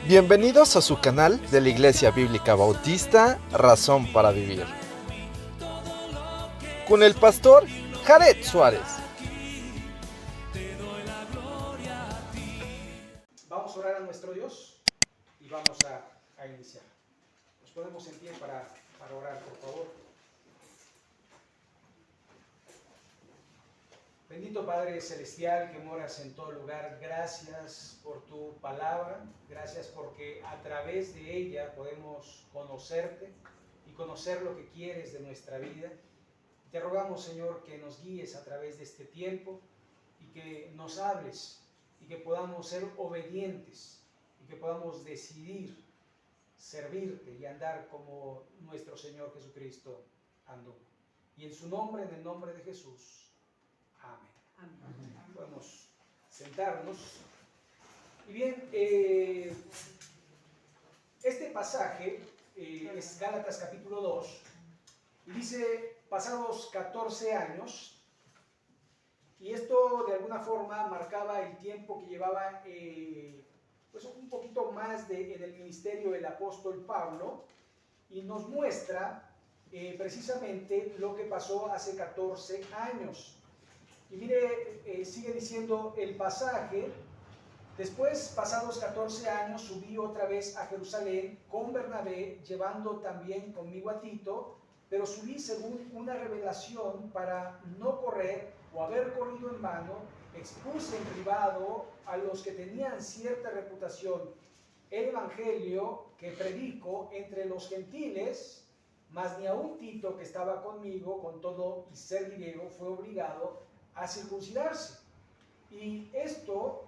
Bienvenidos a su canal de la Iglesia Bíblica Bautista, Razón para Vivir, con el pastor Jared Suárez. Vamos a orar a nuestro Dios y vamos a iniciar. Nos ponemos en pie para orar, por favor. Bendito Padre Celestial que moras en todo lugar, gracias por tu palabra, gracias porque a través de ella podemos conocerte y conocer lo que quieres de nuestra vida. Te rogamos, Señor, que nos guíes a través de este tiempo y que nos hables y que podamos ser obedientes y que podamos decidir servirte y andar como nuestro Señor Jesucristo andó. Y en su nombre, en el nombre de Jesús. Amén. Amén. Podemos sentarnos. Y bien, este pasaje es Gálatas capítulo 2 y dice, pasados 14 años, y esto de alguna forma marcaba el tiempo que llevaba pues un poquito más en el ministerio del apóstol Pablo, y nos muestra precisamente lo que pasó hace 14 años. Y mire, sigue diciendo el pasaje: después, pasados 14 años, subí otra vez a Jerusalén con Bernabé, llevando también conmigo a Tito, pero subí según una revelación para no correr o haber corrido en vano. Expuse en privado a los que tenían cierta reputación el evangelio que predico entre los gentiles, mas ni aun Tito, que estaba conmigo, con todo y ser griego, fue obligado a circuncidarse. Y esto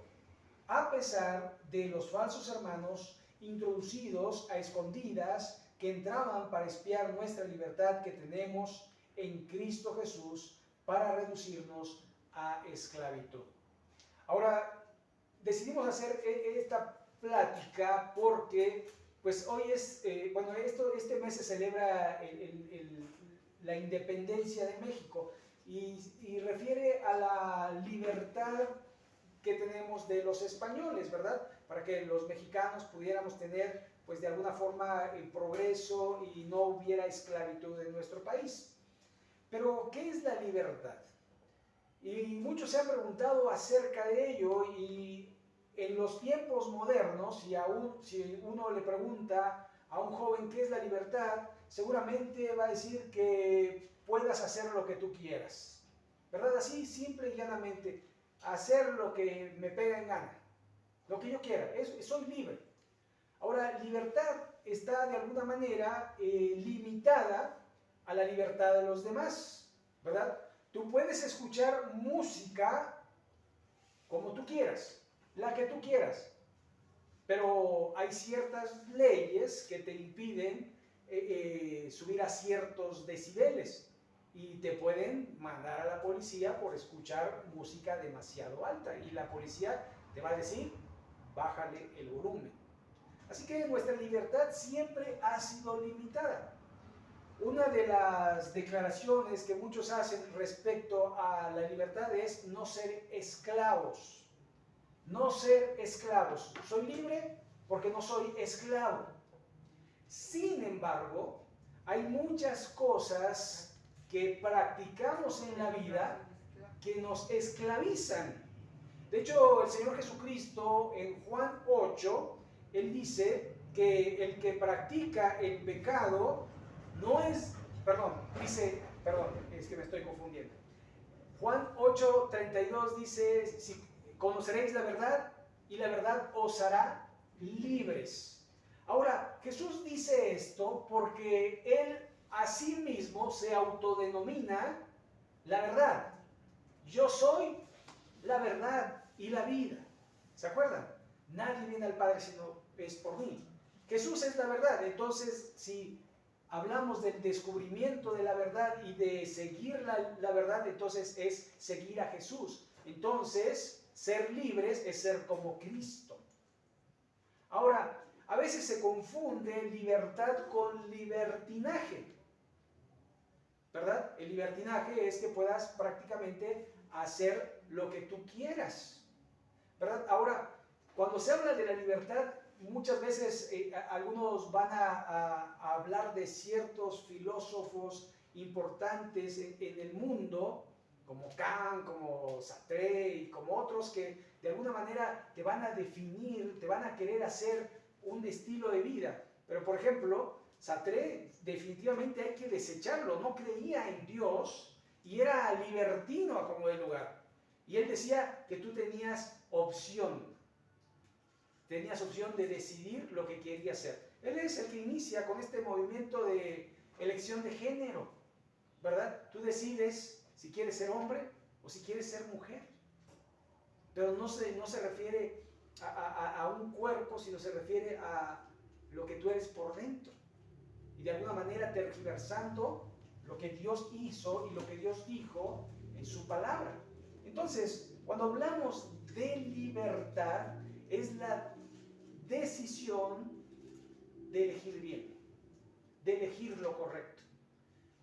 a pesar de los falsos hermanos introducidos a escondidas que entraban para espiar nuestra libertad que tenemos en Cristo Jesús para reducirnos a esclavitud. Ahora, decidimos hacer esta plática porque pues hoy es, este mes se celebra la independencia de México. Y refiere a la libertad que tenemos de los españoles, ¿verdad? Para que los mexicanos pudiéramos tener, pues de alguna forma, el progreso y no hubiera esclavitud en nuestro país. Pero, ¿qué es la libertad? Y muchos se han preguntado acerca de ello, y en los tiempos modernos, si uno le pregunta a un joven qué es la libertad, seguramente va a decir que puedas hacer lo que tú quieras, ¿verdad? Así, simple y llanamente, hacer lo que me pega en gana, lo que yo quiera, soy libre. Ahora, libertad está de alguna manera limitada a la libertad de los demás, ¿verdad? Tú puedes escuchar música como tú quieras, la que tú quieras, pero hay ciertas leyes que te impiden subir a ciertos decibeles. Y te pueden mandar a la policía por escuchar música demasiado alta. Y la policía te va a decir, bájale el volumen. Así que nuestra libertad siempre ha sido limitada. Una de las declaraciones que muchos hacen respecto a la libertad es no ser esclavos. No ser esclavos. Soy libre porque no soy esclavo. Sin embargo, hay muchas cosas que practicamos en la vida que nos esclavizan. De hecho, el Señor Jesucristo en Juan 8, Él dice que el que practica el pecado no es, es que me estoy confundiendo. Juan 8:32 dice, si conoceréis la verdad y la verdad os hará libres. Ahora, Jesús dice esto porque Él asimismo se autodenomina la verdad. Yo soy la verdad y la vida. ¿Se acuerdan? Nadie viene al Padre sino es por mí. Jesús es la verdad. Entonces, si hablamos del descubrimiento de la verdad y de seguir la verdad, entonces es seguir a Jesús. Entonces, ser libres es ser como Cristo. Ahora, a veces se confunde libertad con libertinaje, ¿verdad? El libertinaje es que puedas prácticamente hacer lo que tú quieras, ¿verdad? Ahora, cuando se habla de la libertad, muchas veces algunos van a hablar de ciertos filósofos importantes en el mundo, como Kant, como Sartre y como otros que de alguna manera te van a definir, te van a querer hacer un estilo de vida. Pero por ejemplo, Sartre definitivamente hay que desecharlo, no creía en Dios y era libertino a como de lugar. Y él decía que tú tenías opción de decidir lo que querías hacer. Él es el que inicia con este movimiento de elección de género, ¿verdad? Tú decides si quieres ser hombre o si quieres ser mujer. Pero no se refiere a un cuerpo, sino se refiere a lo que tú eres por dentro. Y de alguna manera tergiversando lo que Dios hizo y lo que Dios dijo en su palabra. Entonces, cuando hablamos de libertad, es la decisión de elegir bien, de elegir lo correcto.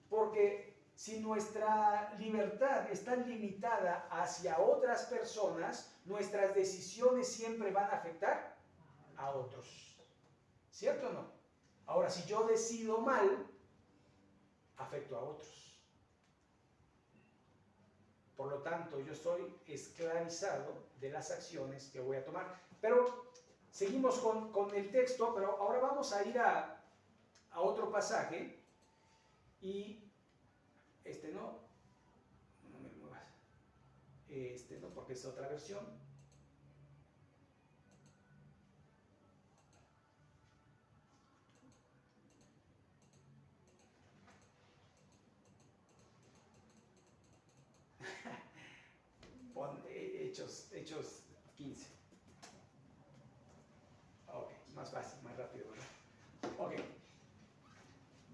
Porque si nuestra libertad está limitada hacia otras personas, nuestras decisiones siempre van a afectar a otros. ¿Cierto o no? Ahora, si yo decido mal, afecto a otros. Por lo tanto, yo estoy esclavizado de las acciones que voy a tomar. Pero seguimos con el texto, pero ahora vamos a ir a otro pasaje. Y no me muevas. No, porque es otra versión. Pon Hechos 15. Ok, más fácil, más rápido, ¿verdad? Ok.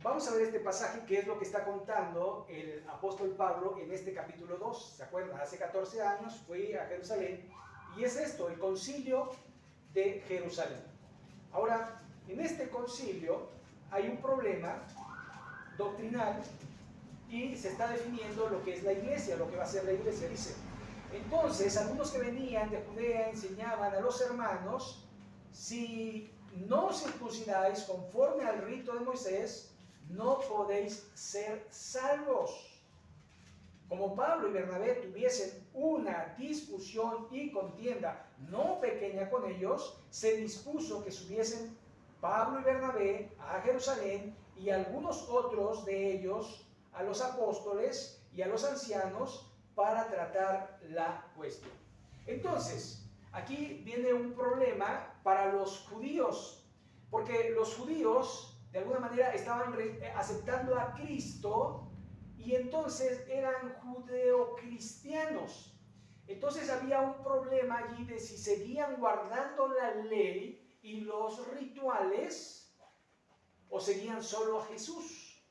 Vamos a ver este pasaje, que es lo que está contando el apóstol Pablo en este capítulo 2. ¿Se acuerdan? Hace 14 años fui a Jerusalén y es esto, el concilio de Jerusalén. Ahora, en este concilio hay un problema doctrinal y se está definiendo lo que es la iglesia, lo que va a ser la iglesia. Dice, entonces, algunos que venían de Judea enseñaban a los hermanos, si no os circuncidáis conforme al rito de Moisés, no podéis ser salvos. Como Pablo y Bernabé tuviesen una discusión y contienda no pequeña con ellos, se dispuso que subiesen Pablo y Bernabé a Jerusalén y algunos otros de ellos a los apóstoles y a los ancianos para tratar la cuestión. Entonces, aquí viene un problema para los judíos, porque los judíos de alguna manera estaban aceptando a Cristo y entonces eran judeocristianos. Entonces había un problema allí de si seguían guardando la ley y los rituales o seguían solo a Jesús.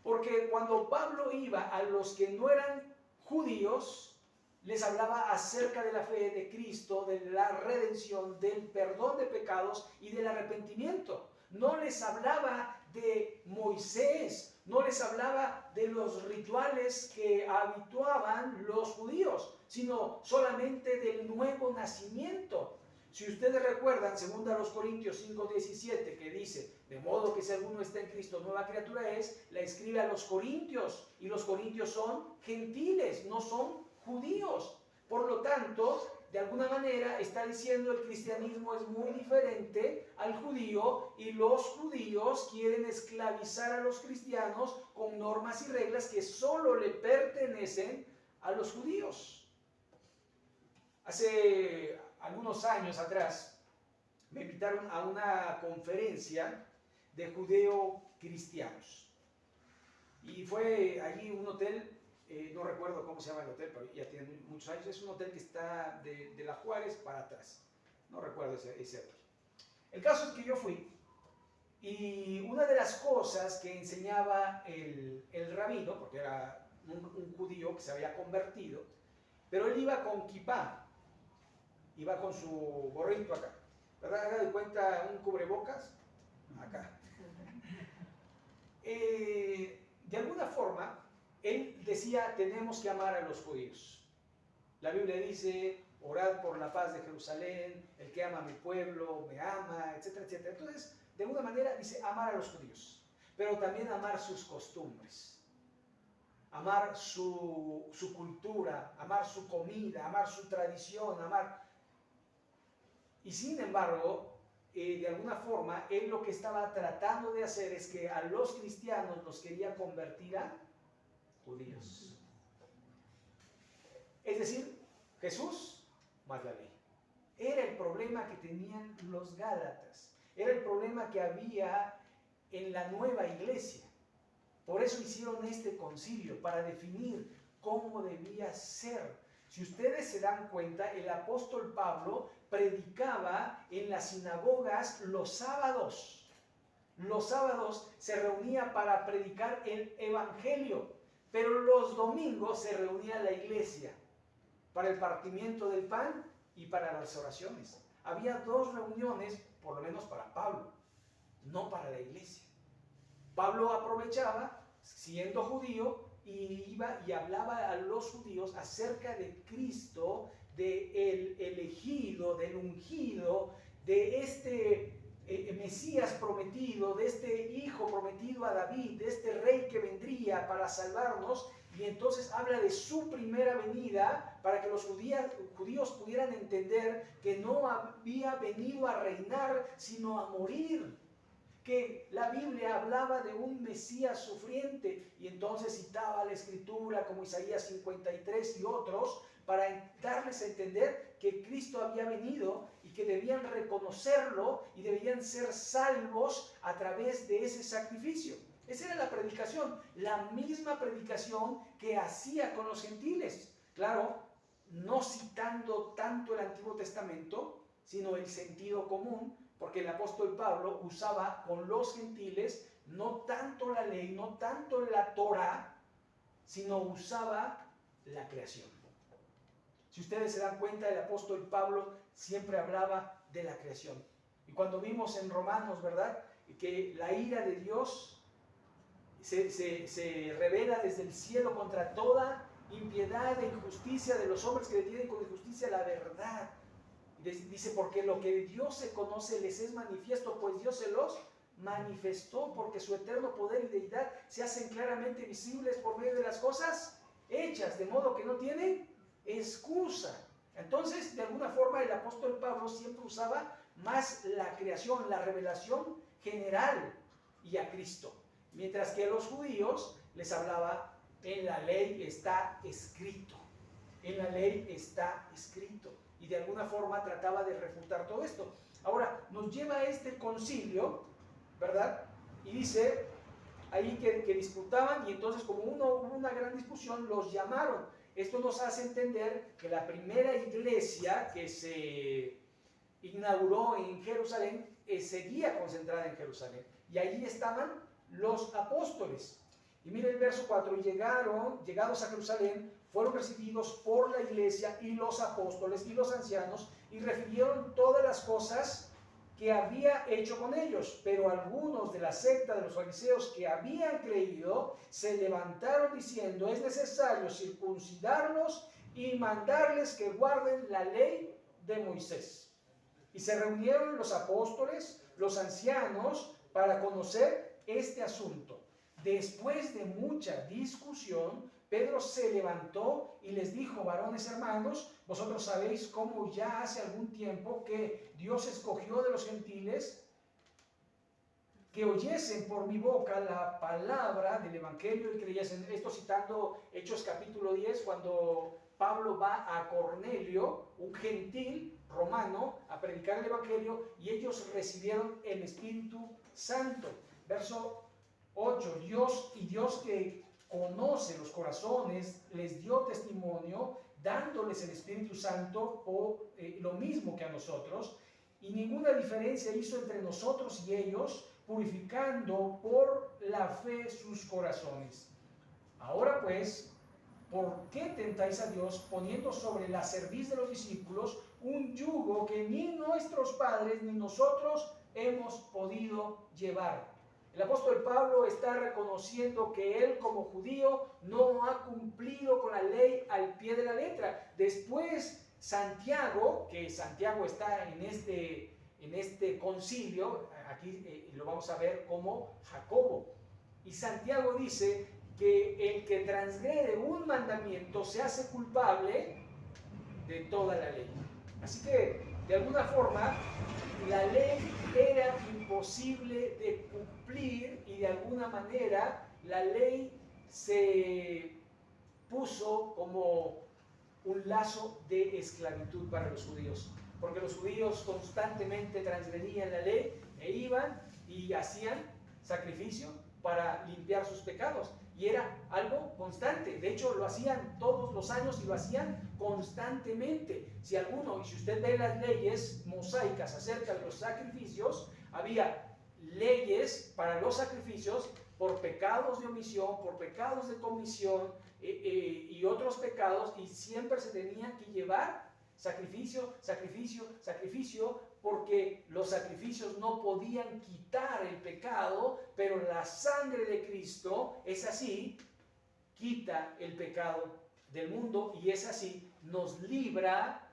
Porque cuando Pablo iba a los que no eran judíos, les hablaba acerca de la fe de Cristo, de la redención, del perdón de pecados y del arrepentimiento. No les hablaba de Moisés, no les hablaba de los rituales que habituaban los judíos, sino solamente del nuevo nacimiento. Si ustedes recuerdan, 2 Corintios 5:17, que dice, de modo que si alguno está en Cristo, nueva criatura es, la escribe a los corintios, y los corintios son gentiles, no son judíos. Por lo tanto, de alguna manera está diciendo el cristianismo es muy diferente al judío y los judíos quieren esclavizar a los cristianos con normas y reglas que solo le pertenecen a los judíos. Hace algunos años atrás me invitaron a una conferencia de judeo-cristianos y fue allí un hotel. No recuerdo cómo se llama el hotel, pero ya tiene muchos años. Es un hotel que está de la Juárez para atrás. No recuerdo ese hotel. El caso es que yo fui y una de las cosas que enseñaba el rabino, porque era un judío que se había convertido, pero él iba con kipá, iba con su gorrito acá. ¿Verdad? Haga de cuenta un cubrebocas acá. De alguna forma, él decía, tenemos que amar a los judíos. La Biblia dice, orad por la paz de Jerusalén, el que ama a mi pueblo, me ama, etcétera, etcétera. Entonces, de alguna manera dice amar a los judíos, pero también amar sus costumbres, amar su cultura, amar su comida, amar su tradición, amar. Y sin embargo, de alguna forma, él lo que estaba tratando de hacer es que a los cristianos los quería convertir a judíos. Es decir, Jesús más la ley. Era el problema que tenían los gálatas. Era el problema que había en la nueva iglesia. Por eso hicieron este concilio, para definir cómo debía ser. Si ustedes se dan cuenta, el apóstol Pablo predicaba en las sinagogas los sábados. Los sábados se reunía para predicar el evangelio, pero los domingos se reunía la iglesia para el partimiento del pan y para las oraciones. Había dos reuniones, por lo menos para Pablo, no para la iglesia. Pablo aprovechaba, siendo judío, y iba y hablaba a los judíos acerca de Cristo, del elegido, del ungido, de este Mesías prometido, de este hijo prometido a David, de este rey que vendría para salvarnos. Y entonces habla de su primera venida para que los judíos pudieran entender que no había venido a reinar, sino a morir. Que la Biblia hablaba de un Mesías sufriente, y entonces citaba la Escritura como Isaías 53 y otros para darles a entender que Cristo había venido y que debían reconocerlo y debían ser salvos a través de ese sacrificio. Esa era la predicación, la misma predicación que hacía con los gentiles. Claro, no citando tanto el Antiguo Testamento, sino el sentido común, porque el apóstol Pablo usaba con los gentiles no tanto la ley, no tanto la Torah, sino usaba la creación. Si ustedes se dan cuenta, el apóstol Pablo siempre hablaba de la creación. Y cuando vimos en Romanos, ¿verdad?, que la ira de Dios se revela desde el cielo contra toda impiedad e injusticia de los hombres que detienen con injusticia la verdad. Dice, porque lo que Dios se conoce les es manifiesto, pues Dios se los manifestó, porque su eterno poder y deidad se hacen claramente visibles por medio de las cosas hechas, de modo que no tienen excusa. Entonces, de alguna forma, el apóstol Pablo siempre usaba más la creación, la revelación general y a Cristo, mientras que a los judíos les hablaba, en la ley está escrito, en la ley está escrito. Y de alguna forma trataba de refutar todo esto. Ahora, nos lleva a este concilio, ¿verdad? Y dice ahí que disputaban, y entonces como hubo una gran discusión, los llamaron. Esto nos hace entender que la primera iglesia que se inauguró en Jerusalén seguía concentrada en Jerusalén. Y allí estaban los apóstoles. Y mire el verso 4, y llegados a Jerusalén, fueron recibidos por la iglesia y los apóstoles y los ancianos, y refirieron todas las cosas que había hecho con ellos. Pero algunos de la secta de los fariseos que habían creído, se levantaron diciendo, es necesario circuncidarlos y mandarles que guarden la ley de Moisés. Y se reunieron los apóstoles, los ancianos, para conocer este asunto. Después de mucha discusión, Pedro se levantó y les dijo, varones hermanos, vosotros sabéis cómo ya hace algún tiempo que Dios escogió de los gentiles que oyesen por mi boca la palabra del evangelio y creyesen. Esto citando Hechos capítulo 10, cuando Pablo va a Cornelio, un gentil romano, a predicar el evangelio, y ellos recibieron el Espíritu Santo. Verso 8, Dios que conoce los corazones, les dio testimonio, dándoles el Espíritu Santo, lo mismo que a nosotros, y ninguna diferencia hizo entre nosotros y ellos, purificando por la fe sus corazones. Ahora pues, ¿por qué tentáis a Dios poniendo sobre la cerviz de los discípulos un yugo que ni nuestros padres ni nosotros hemos podido llevar? El apóstol Pablo está reconociendo que él como judío no ha cumplido con la ley al pie de la letra. Después Santiago, que Santiago está en este concilio, aquí lo vamos a ver como Jacobo. Y Santiago dice que el que transgrede un mandamiento se hace culpable de toda la ley. Así que, de alguna forma, la ley era imposible de cumplir y de alguna manera la ley se puso como un lazo de esclavitud para los judíos, porque los judíos constantemente transgredían la ley e iban y hacían sacrificio para limpiar sus pecados, y era algo constante. De hecho, lo hacían todos los años y lo hacían constantemente. Si usted ve las leyes mosaicas acerca de los sacrificios, había leyes para los sacrificios por pecados de omisión, por pecados de comisión y otros pecados, y siempre se tenían que llevar sacrificio, sacrificio, sacrificio, porque los sacrificios no podían quitar el pecado, pero la sangre de Cristo es así, quita el pecado del mundo, y es así, nos libra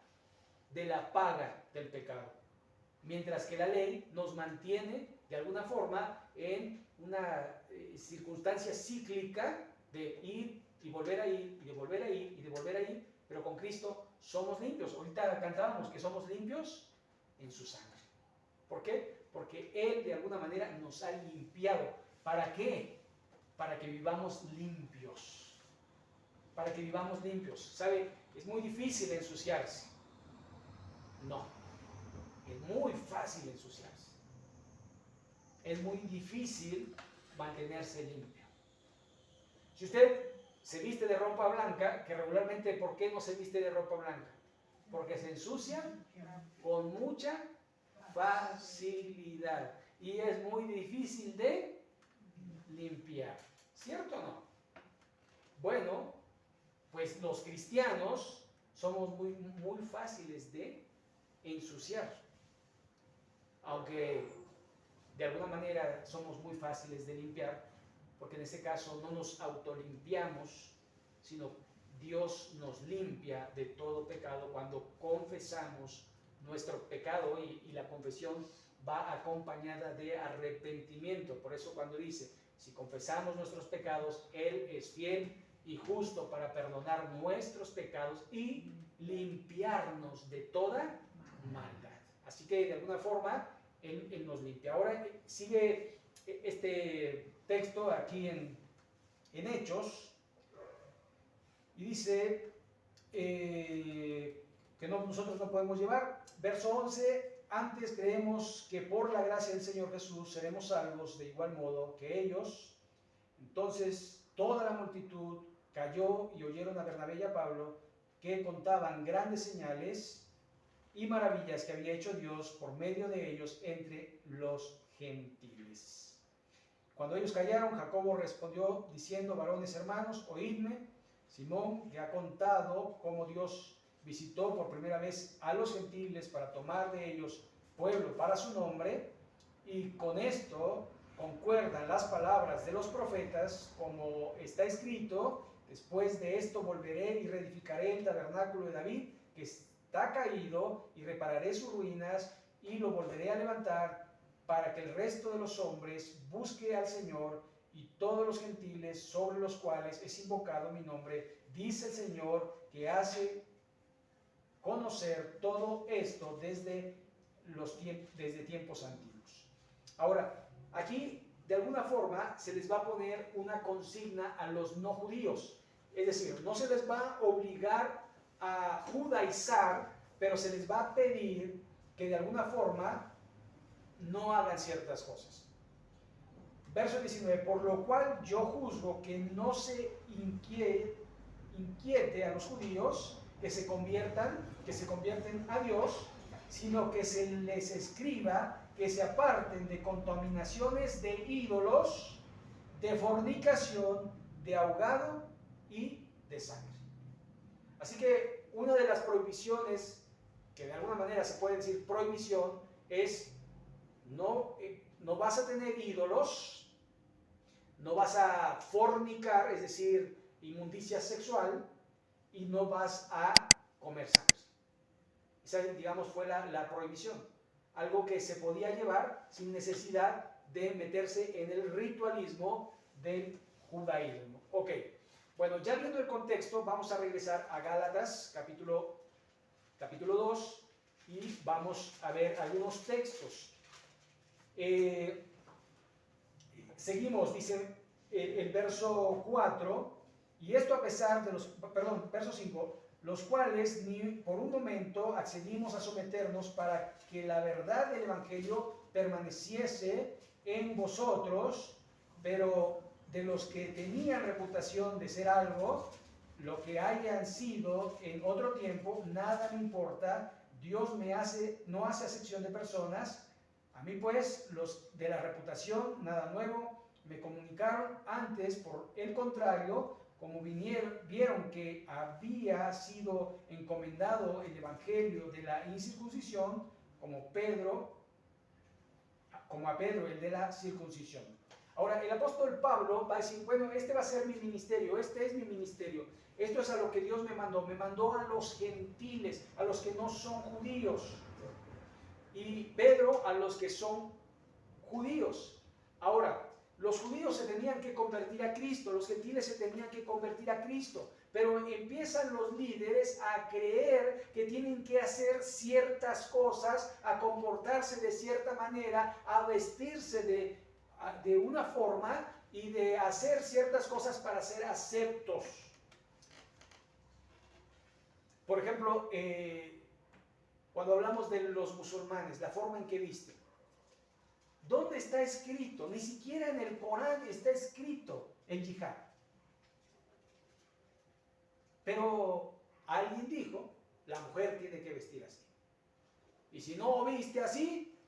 de la paga del pecado. Mientras que la ley nos mantiene de alguna forma en una circunstancia cíclica de ir y volver a ir, y de volver a ir, y de volver a ir, pero con Cristo somos limpios. Ahorita cantábamos que somos limpios en su sangre. ¿Por qué? Porque Él de alguna manera nos ha limpiado. ¿Para qué? Para que vivamos limpios. Para que vivamos limpios. ¿Sabe? Es muy difícil ensuciarse. No. Es muy fácil ensuciarse. Es muy difícil mantenerse limpio. Si usted se viste de ropa blanca, que regularmente, ¿por qué no se viste de ropa blanca? Porque se ensucia con mucha facilidad y es muy difícil de limpiar. ¿Cierto o no? Bueno, pues los cristianos somos muy fáciles de ensuciar. Aunque de alguna manera somos muy fáciles de limpiar, porque en este caso no nos autolimpiamos, sino Dios nos limpia de todo pecado cuando confesamos nuestro pecado, y la confesión va acompañada de arrepentimiento. Por eso cuando dice, si confesamos nuestros pecados, Él es fiel y justo para perdonar nuestros pecados y limpiarnos de toda maldad. Así que de alguna forma Él nos limpia. Ahora sigue este texto aquí en Hechos y dice que nosotros no podemos llevar. Verso 11, antes creemos que por la gracia del Señor Jesús seremos salvos de igual modo que ellos. Entonces toda la multitud cayó y oyeron a Bernabé y a Pablo, que contaban grandes señales y maravillas que había hecho Dios por medio de ellos entre los gentiles. Cuando ellos callaron, Jacobo respondió diciendo, varones hermanos, oídme. Simón, que ha contado cómo Dios visitó por primera vez a los gentiles para tomar de ellos pueblo para su nombre, y con esto concuerdan las palabras de los profetas, como está escrito, después de esto volveré y reedificaré el tabernáculo de David, que está caído, y repararé sus ruinas, y lo volveré a levantar, para que el resto de los hombres busque al Señor, y todos los gentiles sobre los cuales es invocado mi nombre, dice el Señor, que hace conocer todo esto desde tiempos antiguos. Ahora, aquí de alguna forma se les va a poner una consigna a los no judíos, es decir, no se les va a obligar a judaizar, pero se les va a pedir que de alguna forma no hagan ciertas cosas. Verso 19, por lo cual yo juzgo que no se inquiete a los judíos que se convierten a Dios, sino que se les escriba que se aparten de contaminaciones de ídolos, de fornicación, de ahogado y de sangre. Así que una de las prohibiciones, que de alguna manera se puede decir prohibición, es no vas a tener ídolos, no vas a fornicar, es decir, inmundicia sexual, y no vas a comer sangre. Esa, digamos, fue la prohibición. Algo que se podía llevar sin necesidad de meterse en el ritualismo del judaísmo. Ok, bueno, ya viendo el contexto, vamos a regresar a Gálatas, capítulo 2, y vamos a ver algunos textos. Seguimos, dice el verso 4, y esto a pesar de verso 5, los cuales ni por un momento accedimos a someternos para que la verdad del Evangelio permaneciese en vosotros, pero de los que tenían reputación de ser algo, lo que hayan sido en otro tiempo, nada me importa. Dios no hace acepción de personas. A mí pues, los de la reputación, nada nuevo, me comunicaron antes, por el contrario, como vieron que había sido encomendado el evangelio de la incircuncisión, como a Pedro el de la circuncisión. Ahora, el apóstol Pablo va a decir, bueno, este va a ser mi ministerio, este es mi ministerio, esto es a lo que Dios me mandó a los gentiles, a los que no son judíos, y Pedro a los que son judíos. Ahora, los judíos se tenían que convertir a Cristo, los gentiles se tenían que convertir a Cristo, pero empiezan los líderes a creer que tienen que hacer ciertas cosas, a comportarse de cierta manera, a vestirse de una forma y de hacer ciertas cosas para ser aceptos. Por ejemplo, cuando hablamos de los musulmanes, la forma en que visten. ¿Dónde está escrito? Ni siquiera en el Corán está escrito el yihad. Pero alguien dijo, la mujer tiene que vestir así. Y si no viste así,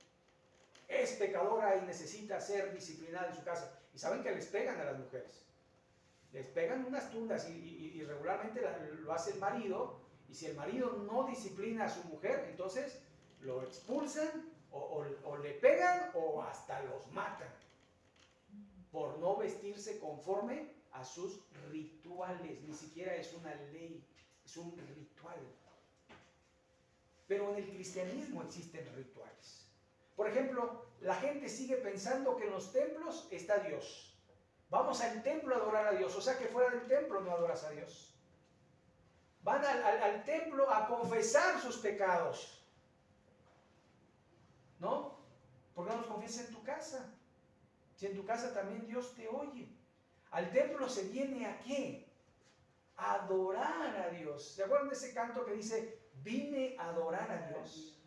es pecadora y necesita ser disciplinada en su casa. Y saben que les pegan a las mujeres. Les pegan unas tundas y regularmente lo hace el marido. Y si el marido no disciplina a su mujer, entonces lo expulsan o le pegan o hasta los matan por no vestirse conforme a sus rituales. Ni siquiera es una ley, es un ritual. Pero en el cristianismo existen rituales. Por ejemplo, la gente sigue pensando que en los templos está Dios. Vamos al templo a adorar a Dios, o sea que fuera del templo no adoras a Dios. Van al templo a confesar sus pecados. ¿No? ¿Por qué no los confiesas en tu casa? Si en tu casa también Dios te oye. Al templo se viene ¿a qué? A adorar a Dios. ¿Se acuerdan de ese canto que dice, vine a adorar a Dios?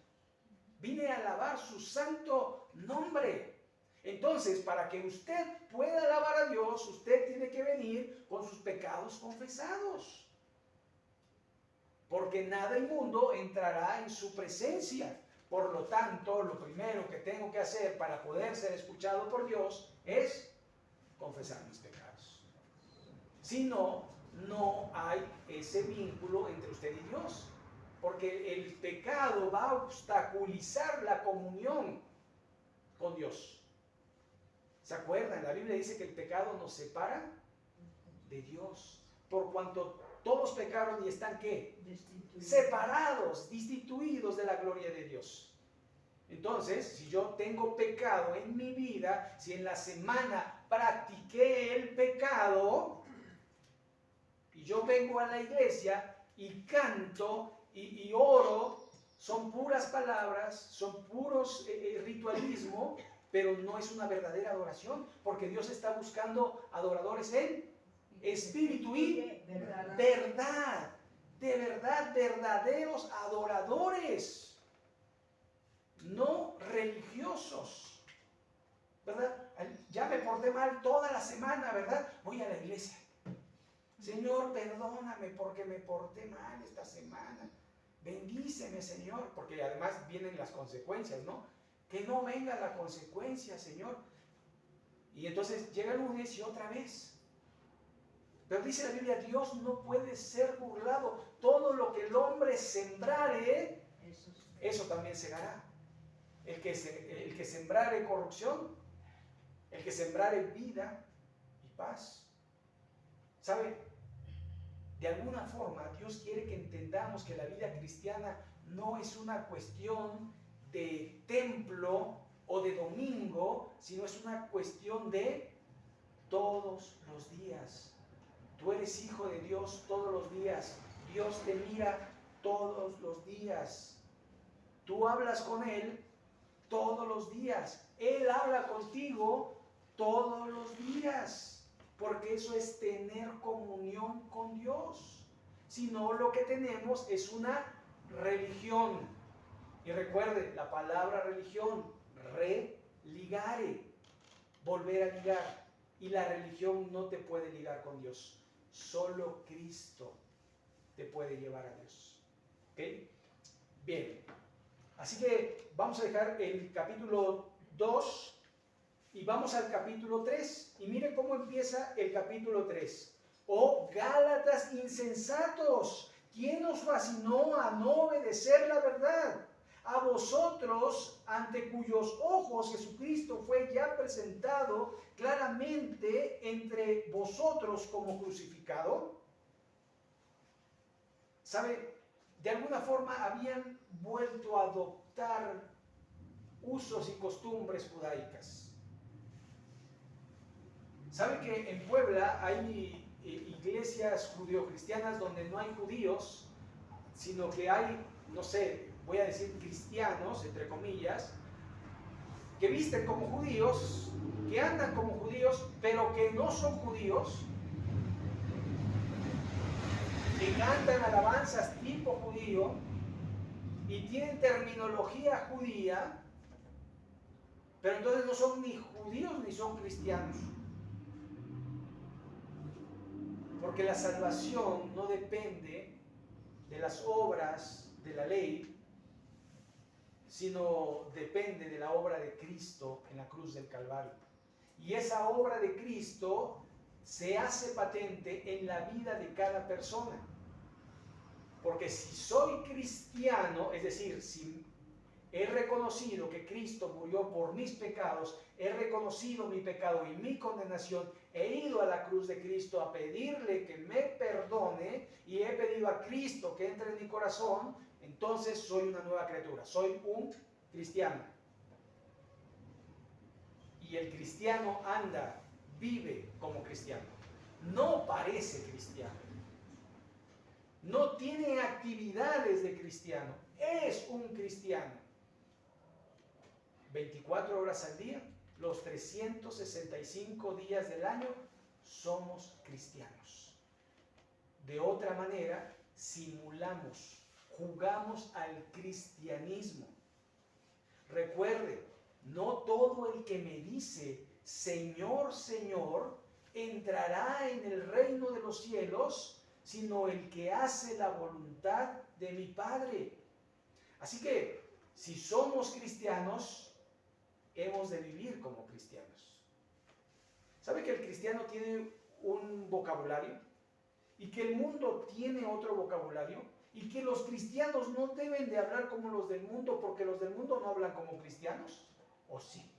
Vine a alabar su santo nombre. Entonces, para que usted pueda alabar a Dios, usted tiene que venir con sus pecados confesados. Porque nada inmundo entrará en su presencia. Por lo tanto, lo primero que tengo que hacer para poder ser escuchado por Dios es confesar mis pecados. Si no, no hay ese vínculo entre usted y Dios. Porque el pecado va a obstaculizar la comunión con Dios. ¿Se acuerdan? La Biblia dice que el pecado nos separa de Dios. Por cuanto todos pecaron y están ¿qué? Separados, destituidos de la gloria de Dios. Entonces, si yo tengo pecado en mi vida, si en la semana practiqué el pecado, y yo vengo a la iglesia y canto y oro, son puras palabras, son puros ritualismo, pero no es una verdadera adoración, porque Dios está buscando adoradores en espíritu y verdad. De verdad, verdaderos adoradores, no religiosos, ¿verdad? Ya me porté mal toda la semana, ¿verdad? Voy a la iglesia. Señor, perdóname porque me porté mal esta semana. Bendíceme, Señor, porque además vienen las consecuencias, ¿no? Que no venga la consecuencia, Señor. Y entonces llega el lunes y otra vez. Pero dice la Biblia, Dios no puede ser burlado. Todo lo que el hombre sembrare, eso también segará. El que sembrare corrupción, el que sembrare vida y paz. ¿Sabe? De alguna forma Dios quiere que entendamos que la vida cristiana no es una cuestión de templo o de domingo, sino es una cuestión de todos los días. Tú eres hijo de Dios todos los días. Dios te mira todos los días. Tú hablas con Él todos los días. Él habla contigo todos los días. Porque eso es tener comunión con Dios. Si no, lo que tenemos es una religión. Y recuerde, la palabra religión, religare, volver a ligar. Y la religión no te puede ligar con Dios. Solo Cristo te puede llevar a Dios. ¿Ok? Bien. Así que vamos a dejar el capítulo 2 y vamos al capítulo 3. Y mire cómo empieza el capítulo 3. Oh Gálatas insensatos, ¿quién os fascinó a no obedecer la verdad? A vosotros, ante cuyos ojos Jesucristo fue ya presentado claramente entre vosotros como crucificado. ¿Sabe? De alguna forma habían vuelto a adoptar usos y costumbres judaicas. ¿Sabe que en Puebla hay iglesias judeocristianas donde no hay judíos, sino que hay, no sé, voy a decir cristianos, entre comillas, que visten como judíos, que andan como judíos, pero que no son judíos, que cantan alabanzas tipo judío y tienen terminología judía, pero entonces no son ni judíos ni son cristianos. Porque la salvación no depende de las obras de la ley, sino depende de la obra de Cristo en la cruz del Calvario. Y esa obra de Cristo se hace patente en la vida de cada persona. Porque si soy cristiano, es decir, si he reconocido que Cristo murió por mis pecados, he reconocido mi pecado y mi condenación, he ido a la cruz de Cristo a pedirle que me perdone y he pedido a Cristo que entre en mi corazón, entonces soy una nueva criatura, soy un cristiano. Y el cristiano anda, vive como cristiano, no parece cristiano, no tiene actividades de cristiano, es un cristiano. 24 horas al día, los 365 días del año, somos cristianos. De otra manera, simulamos, jugamos al cristianismo. Recuerde, no todo el que me dice, Señor, Señor, entrará en el reino de los cielos, sino el que hace la voluntad de mi Padre. Así que, si somos cristianos, hemos de vivir como cristianos. ¿Sabe que el cristiano tiene un vocabulario? Y que el mundo tiene otro vocabulario. Y que los cristianos no deben de hablar como los del mundo, porque los del mundo no hablan como cristianos. ¿O sí?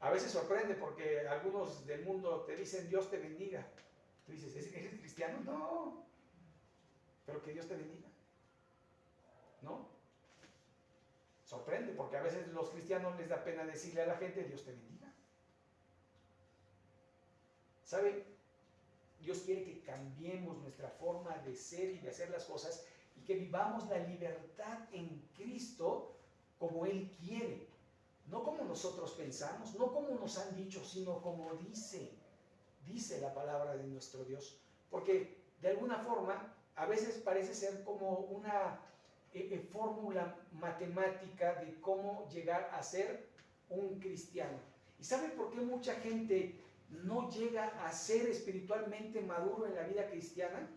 A veces sorprende porque algunos del mundo te dicen Dios te bendiga. Tú dices, ¿eres cristiano? No. Pero que Dios te bendiga. ¿No? Sorprende, porque a veces los cristianos les da pena decirle a la gente, Dios te bendiga. ¿Sabe? Dios quiere que cambiemos nuestra forma de ser y de hacer las cosas y que vivamos la libertad en Cristo como Él quiere. No como nosotros pensamos, no como nos han dicho, sino como dice la palabra de nuestro Dios. Porque de alguna forma, a veces parece ser como una fórmula matemática de cómo llegar a ser un cristiano. ¿Y sabe por qué mucha gente no llega a ser espiritualmente maduro en la vida cristiana?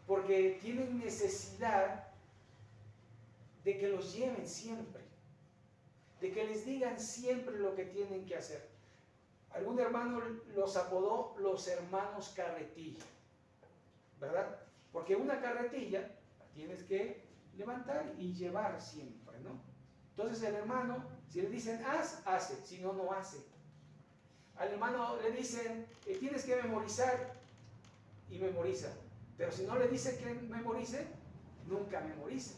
Porque tienen necesidad de que los lleven siempre, de que les digan siempre lo que tienen que hacer. Algún hermano los apodó los hermanos carretilla, ¿verdad? Porque una carretilla tienes que levantar y llevar siempre, ¿no? Entonces el hermano, si le dicen haz, hace, si no, no hace. Al hermano le dicen tienes que memorizar y memoriza. Pero si no le dice que memorice, nunca memorice.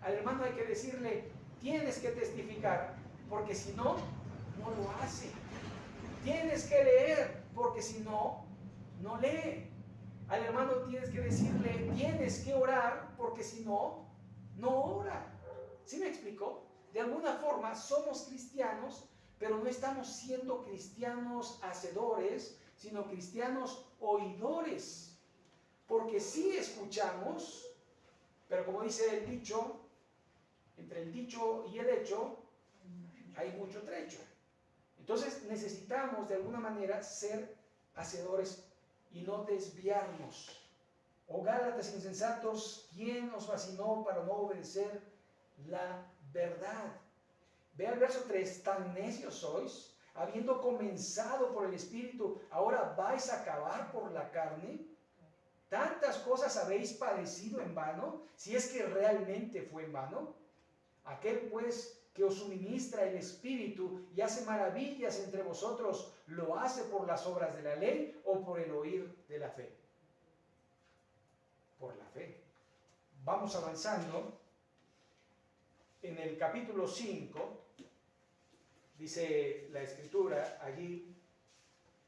Al hermano hay que decirle, tienes que testificar, porque si no, no lo hace. Tienes que leer, porque si no, no lee. Al hermano tienes que decirle, tienes que orar, porque si no, no ora. ¿Sí me explico? De alguna forma somos cristianos, pero no estamos siendo cristianos hacedores, sino cristianos oidores. Porque sí escuchamos, pero como dice el dicho, entre el dicho y el hecho hay mucho trecho. Entonces necesitamos de alguna manera ser hacedores y no desviarnos. Oh Gálatas insensatos, ¿quién os fascinó para no obedecer la verdad? Ve al verso 3, tan necios sois, habiendo comenzado por el Espíritu, ahora vais a acabar por la carne. ¿Tantas cosas habéis padecido en vano? Si es que realmente fue en vano. Aquel pues que os suministra el Espíritu y hace maravillas entre vosotros, ¿lo hace por las obras de la ley o por el oír de la fe? Por la fe. Vamos avanzando. En el capítulo 5, dice la Escritura allí,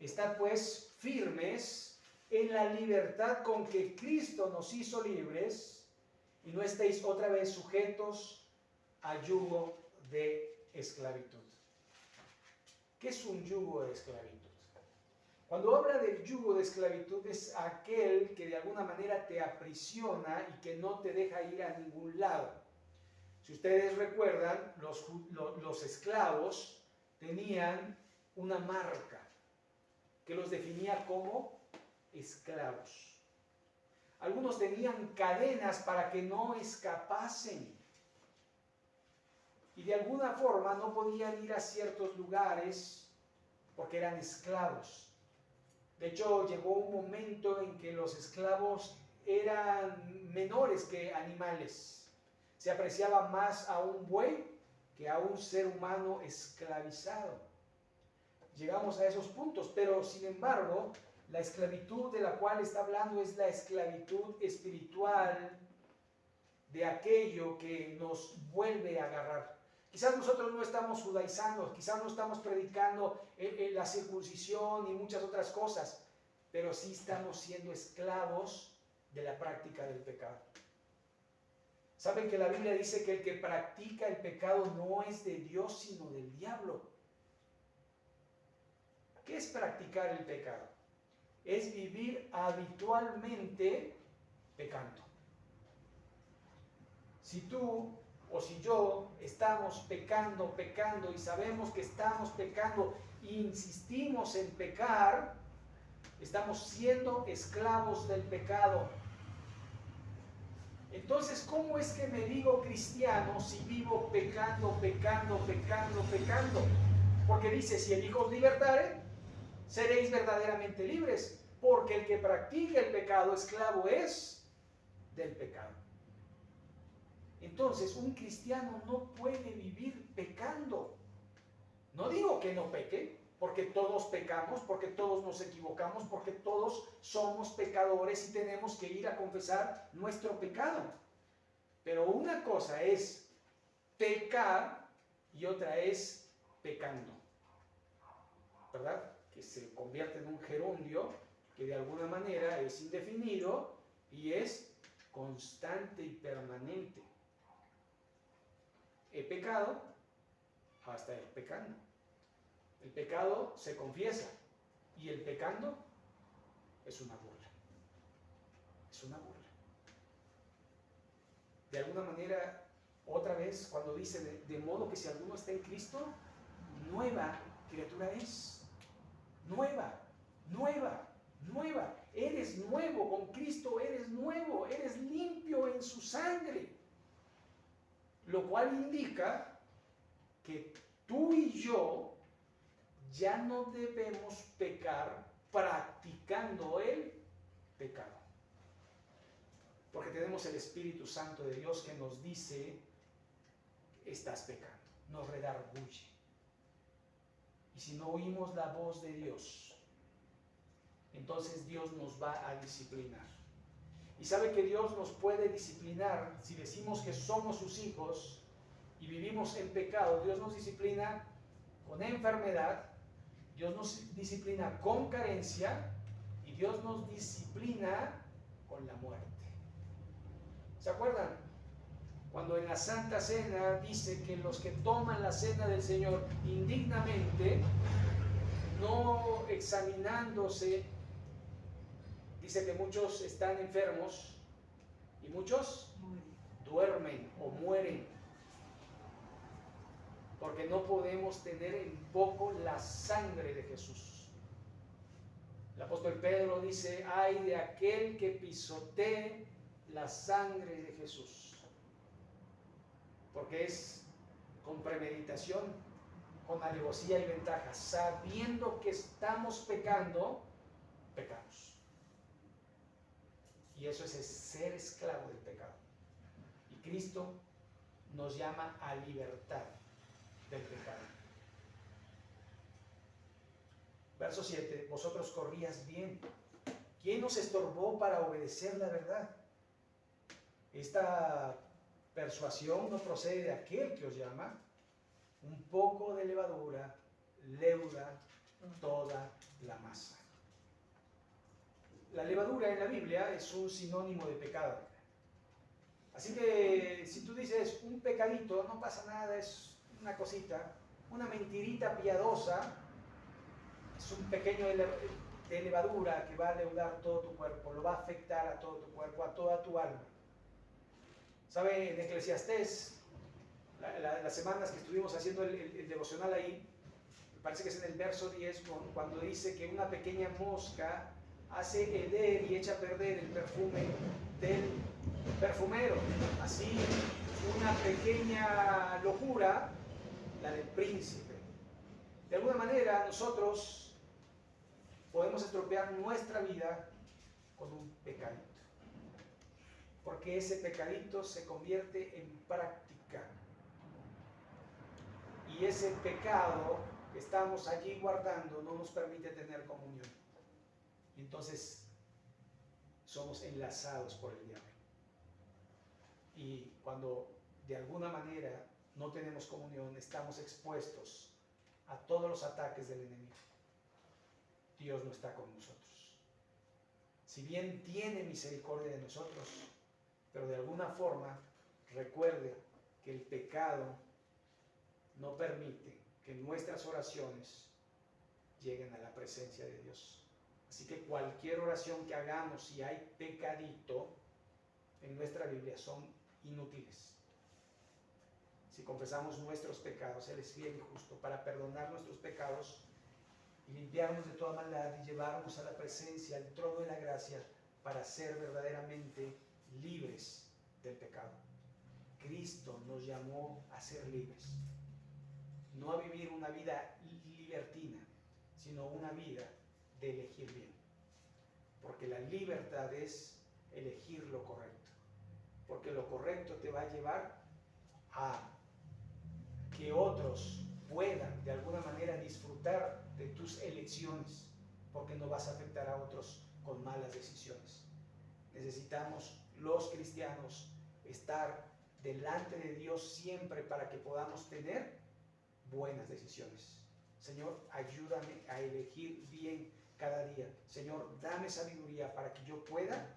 estad pues firmes en la libertad con que Cristo nos hizo libres y no estéis otra vez sujetos a yugo de esclavitud. ¿Qué es un yugo de esclavitud? Cuando habla del yugo de esclavitud es aquel que de alguna manera te aprisiona y que no te deja ir a ningún lado. Si ustedes recuerdan, los esclavos tenían una marca que los definía como esclavos. Algunos tenían cadenas para que no escapasen. Y de alguna forma no podían ir a ciertos lugares porque eran esclavos. De hecho, llegó un momento en que los esclavos eran menores que animales. Se apreciaba más a un buey que a un ser humano esclavizado. Llegamos a esos puntos, pero sin embargo, la esclavitud de la cual está hablando es la esclavitud espiritual de aquello que nos vuelve a agarrar. Quizás nosotros no estamos judaizando, quizás no estamos predicando la circuncisión y muchas otras cosas, pero sí estamos siendo esclavos de la práctica del pecado. ¿Saben que la Biblia dice que el que practica el pecado no es de Dios, sino del diablo? ¿Qué es practicar el pecado? Es vivir habitualmente pecando. Si tú o si yo estamos pecando y sabemos que estamos pecando e insistimos en pecar, estamos siendo esclavos del pecado. Entonces, ¿cómo es que me digo cristiano si vivo pecando? Porque dice, si el Hijo os libertare, seréis verdaderamente libres, porque el que practica el pecado, esclavo es del pecado. Entonces, un cristiano no puede vivir pecando. No digo que no peque, porque todos pecamos, porque todos nos equivocamos, porque todos somos pecadores y tenemos que ir a confesar nuestro pecado. Pero una cosa es pecar y otra es pecando, ¿verdad? Que se convierte en un gerundio que de alguna manera es indefinido y es constante y permanente. He pecado, hasta el pecando. El pecado se confiesa y el pecando es una burla. Es una burla. De alguna manera, otra vez, cuando dice de modo que si alguno está en Cristo, nueva criatura es. Nueva. Eres nuevo con Cristo, eres nuevo, eres limpio en su sangre. Lo cual indica que tú y yo ya no debemos pecar practicando el pecado. Porque tenemos el Espíritu Santo de Dios que nos dice, estás pecando, nos redarguye. Y si no oímos la voz de Dios, entonces Dios nos va a disciplinar. y sabe que Dios nos puede disciplinar si decimos que somos sus hijos y vivimos en pecado. Dios nos disciplina con enfermedad, Dios nos disciplina con carencia y Dios nos disciplina con la muerte. ¿Se acuerdan? Cuando en la Santa Cena dice que los que toman la cena del Señor indignamente, no examinándose, dice que muchos están enfermos y muchos duermen o mueren, porque no podemos tener en poco la sangre de Jesús. El apóstol Pedro dice: ay de aquel que pisotee la sangre de Jesús, porque es con premeditación, con alevosía y ventaja, sabiendo que estamos pecando, pecamos. Y eso es ser esclavo del pecado. Y Cristo nos llama a libertad del pecado. Verso 7, vosotros corrías bien. ¿Quién os estorbó para obedecer la verdad? Esta persuasión no procede de aquel que os llama. Un poco de levadura leuda toda la masa. La levadura en la Biblia es un sinónimo de pecado. Así que si tú dices un pecadito, no pasa nada, es una cosita, una mentirita piadosa, es un pequeño de levadura que va a leudar todo tu cuerpo, lo va a afectar a todo tu cuerpo, a toda tu alma. ¿Sabe? En Eclesiastés, las semanas que estuvimos haciendo el devocional ahí, me parece que es en el verso 10, cuando dice que una pequeña mosca hace heder y echa a perder el perfume del perfumero. Así, una pequeña locura, la del príncipe. De alguna manera, nosotros podemos estropear nuestra vida con un pecadito, porque ese pecadito se convierte en práctica. Y ese pecado que estamos allí guardando no nos permite tener comunión. Entonces somos enlazados por el diablo. Y cuando de alguna manera no tenemos comunión, estamos expuestos a todos los ataques del enemigo. Dios no está con nosotros. Si bien tiene misericordia de nosotros, pero de alguna forma recuerde que el pecado no permite que nuestras oraciones lleguen a la presencia de Dios. Así que cualquier oración que hagamos, si hay pecadito en nuestra Biblia, son inútiles. Si confesamos nuestros pecados, Él es fiel y justo para perdonar nuestros pecados y limpiarnos de toda maldad y llevarnos a la presencia, al trono de la gracia, para ser verdaderamente libres del pecado. Cristo nos llamó a ser libres, no a vivir una vida libertina, sino una vida de elegir bien, porque la libertad es elegir lo correcto, porque lo correcto te va a llevar a que otros puedan de alguna manera disfrutar de tus elecciones, porque no vas a afectar a otros con malas decisiones. Necesitamos los cristianos estar delante de Dios siempre para que podamos tener buenas decisiones. Señor, ayúdame a elegir bien cada día. Señor, dame sabiduría para que yo pueda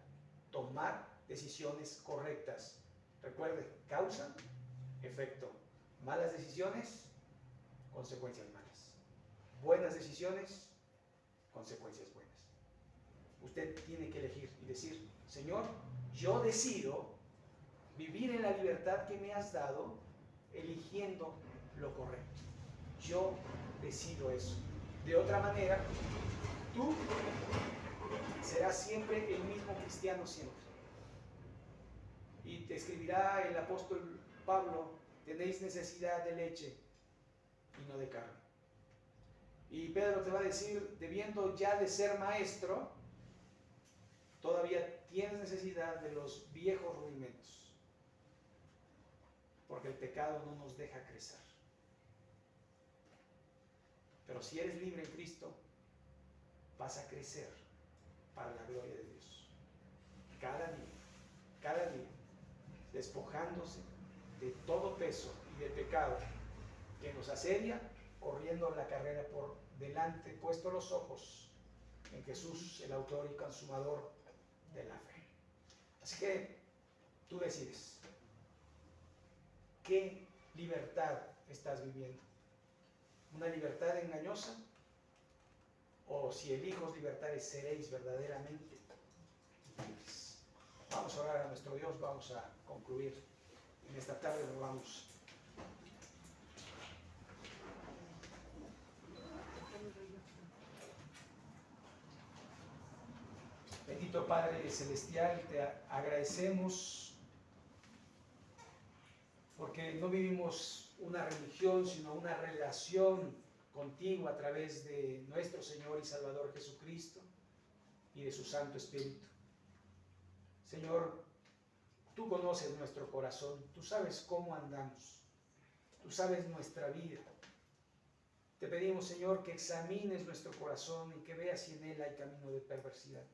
tomar decisiones correctas. Recuerde, causa, efecto. Malas decisiones, consecuencias malas. Buenas decisiones, consecuencias buenas. Usted tiene que elegir y decir: Señor, yo decido vivir en la libertad que me has dado, eligiendo lo correcto. Yo decido eso. De otra manera, tú serás siempre el mismo cristiano siempre. Y te escribirá el apóstol Pablo: tenéis necesidad de leche y no de carne. Y Pedro te va a decir: debiendo ya de ser maestro, todavía tienes necesidad de los viejos rudimentos, porque el pecado no nos deja crecer. Pero si eres libre en Cristo, vas a crecer para la gloria de Dios. cada día, despojándose de todo peso y de pecado que nos asedia, corriendo la carrera por delante, puesto los ojos en Jesús, el autor y consumador de la fe. Así que tú decides qué libertad estás viviendo. ¿Una libertad engañosa? O si hijos libertades seréis verdaderamente libres. Vamos a orar a nuestro Dios, vamos a concluir. En esta tarde nos vamos. Bendito Padre Celestial, te agradecemos porque no vivimos una religión, sino una relación contigo a través de nuestro Señor y Salvador Jesucristo y de su Santo Espíritu. Señor, tú conoces nuestro corazón, tú sabes cómo andamos, tú sabes nuestra vida. Te pedimos, Señor, que examines nuestro corazón y que veas si en él hay camino de perversidad.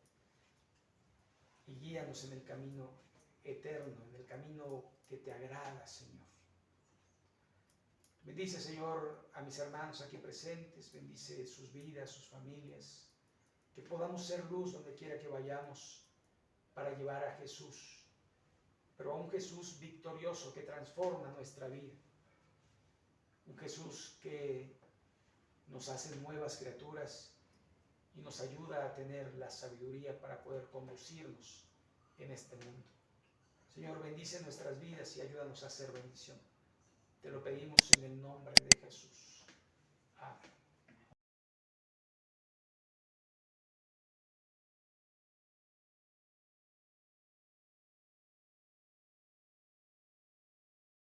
Y guíanos en el camino eterno, en el camino que te agrada, Señor. Bendice, Señor, a mis hermanos aquí presentes, bendice sus vidas, sus familias, que podamos ser luz donde quiera que vayamos para llevar a Jesús, pero a un Jesús victorioso que transforma nuestra vida, un Jesús que nos hace nuevas criaturas y nos ayuda a tener la sabiduría para poder conducirnos en este mundo. Señor, bendice nuestras vidas y ayúdanos a hacer bendición. Te lo pedimos en el nombre de Jesús. Amén.